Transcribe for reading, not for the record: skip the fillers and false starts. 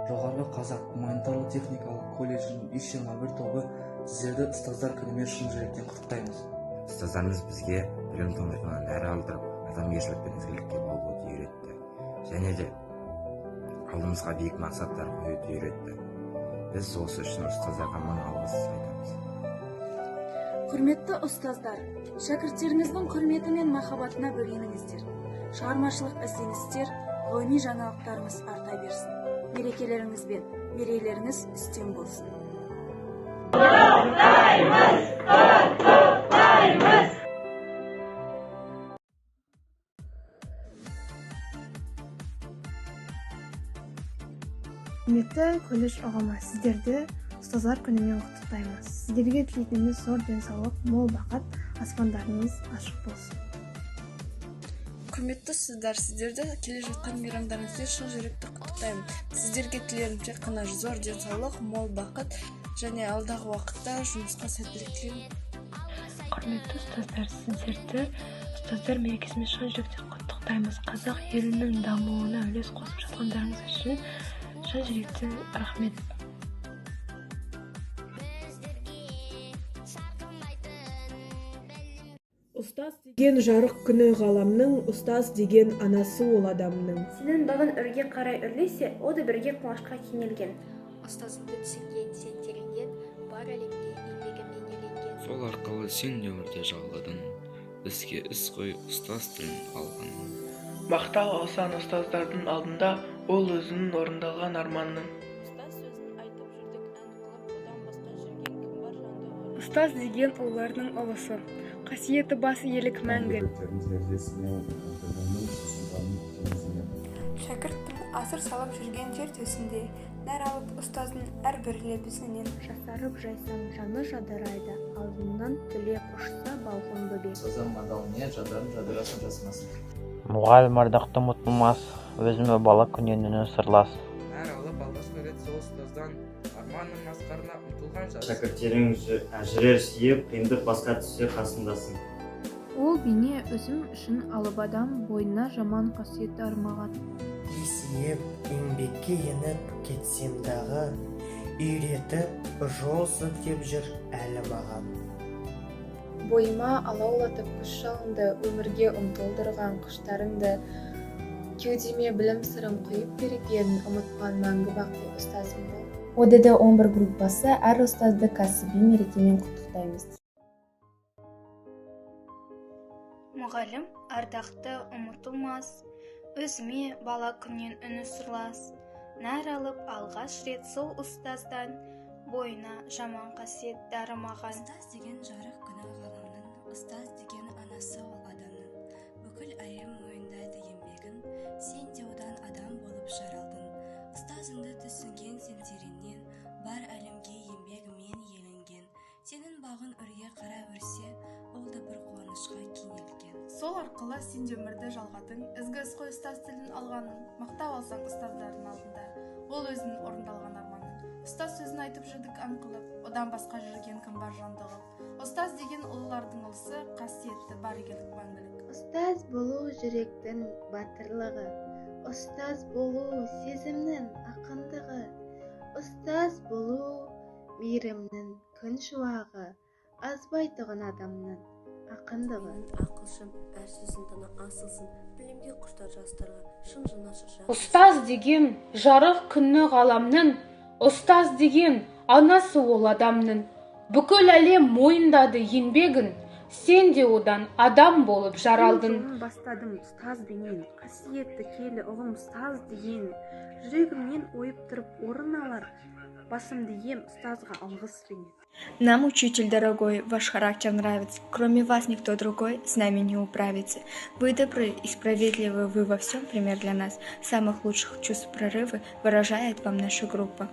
жоғарғы қазақ гуманитарлық техникалық колледжінің иш-жаңа бір тобы сіздерді ұстаздар күнімен шын жүректен құттықтаймыз. Ұстаздарымыз бізге білім tomыртуынан нәрі алдырып, адамгершілік пен ізгілікке баулуды үйретті. Және де алдымызға биік мақсаттар қоюды үйретті. Біз осы үшін ұстаздарға мың алғыс айтамыз. Құрметті ұстаздар, шәкірттеріңіздің құрметі мен махаббатына бөленіңіздер. Шығармашылық ізденістер, ғылыми жаңалықтарыңыз арта берсін. Мерекелеріңіз бен мерейлеріңіз үстем болсын. Құрметті колледж ұғымы, сіздерді ұстаздар күнімен құттықтаймыз. Сіздерге тілейтініміз зор денсаулық, мол бақыт, аспандарыңыз ашық болсын. Құрметті ұстаздар, сіздерді келе жатқан мейрамдарыңызбен шын жүректен құттықтаймын. Сіздерге тілерім тек қана зор денсаулық, мол бақыт және алдағы уақытта жұмысқа сәттілік тілеймін. Құрметті ұстаздар, сіздерді ұстаздар мерекесімен шын жүректен құттықтаймыз. Қазақ елінің дамуына үлес қосып жатқандарыңыз үшін шын жүректен рахмет. Ұстаз деген жарық күні ғаламның, ұстаз деген анасы ол адамның. Сенің бағын үрге қарай үрлесе, о да бірге қуанышқа кенелген. Ұстазыңды түсінген, сен тереңден, бар әлемге еңбегімен еленген. Сол арқылы сен өмірде жағладың, бізге іс қой ұстаз тілін алған. Мақтау алсан ұстаздардың алдында, ол өзінің орындалған арманның. Ұстаз сөзін айтып жүрдік, ән қылып, одан басқа жүрген кім бар жанды. Ұстаз деген олардың ұлысы, қасиеті басы елік мәңгі. Шәкірттің асыр салып жүрген жер төсінде, нәр алып ұстаздың әрбір лебізінен. Жасарып жайсаң жаны жадырайды, алдынан түлеп ұшса балғын бөбек. Ұстаздан адал ниет жадарын жадырасын жасымасын. Мұғалім ардақты ұмытылмас, өзіме бала күннен үні сырлас. Нәр алып алғашқы рет сол ұстаздан арманның асқарына ұмтылған жас. Шәкірттерің әжірер сүйеп, қиындық басқа түссе қасындасың. Ол бейне өзім үшін алып адам, бойына жаман қасиетті армаған. Есейіп, еңбекке еніп кетсем дағы, үйретіп, жол сілтеп жүр әлі маған. Бойыма алаулатып күш жалынды, өмірге ұмтылдырған құштарыңды, кеудеме білім сырым құйып берген, ұмытқан мәңгі бақи ұстазымды. ОДД 11 группасы әр ұстазды кәсіби мерекемен құттықтаймыз. Мұғалім ардақты ұмытылмас, өзіме бала күннен үні сырлас. Нәр алып алғаш рет сол ұстаздан, бойына жаман қасиет дарымаған. Ұстаз деген жарық күні ғаламның, ұстаз деген анасы ол адамның. Бүкіл әлем мойындайды еңбегін, сен де одан адам болып жаралдың. Ұстазыңды түсінген сен тереңнен, бар әлемге еңбегімен еленген. Сенің бағын үрге қарай өрсе, ол да бір қуанышқа кенелген. Сол арқылы сен де өмірді жалғадың, ізгі іс қой ұстаз тілін алғанын. Мақтау алсаң ұстаздардың алдында, ол өзінің орындалған арманын. Ұстаз сөзін айтып жүрдік ән қылып, одан басқа жүрген кім бар жанды қылып. Ұстаз деген ұлылардың ұлысы, қасиетті бар игілік мәңгілік. Ұстаз болу жүректің батырлығы, ұстаз болу сезімнің ақындығы, ұстаз болу мейірімнің күн шуағы, азбайтұғын адамның ақындығы. Ақылшым, әр сөзін тана асылсын, білімге құштар жастарға, шын жанашыр жан. Ұстаз деген жарық күні ғаламның, ұстаз деген анасы ол адамның. Бүкіл әлем мойындады еңбегін, сен де одан адам болып жаралдың. Жолын бастадым ұстаз бенен, қасиетті келі ұғым ұстаз деген, жүрегімнен ойып тұрып орын алар, басымды ем ұстазға алғыс бенен. Нам, учитель дорогой, ваш характер нравится. Кроме вас никто другой с нами не управится. Вы добры и справедливы, вы во всем пример для нас. Самых лучших чувств прорывы выражает вам наша группа.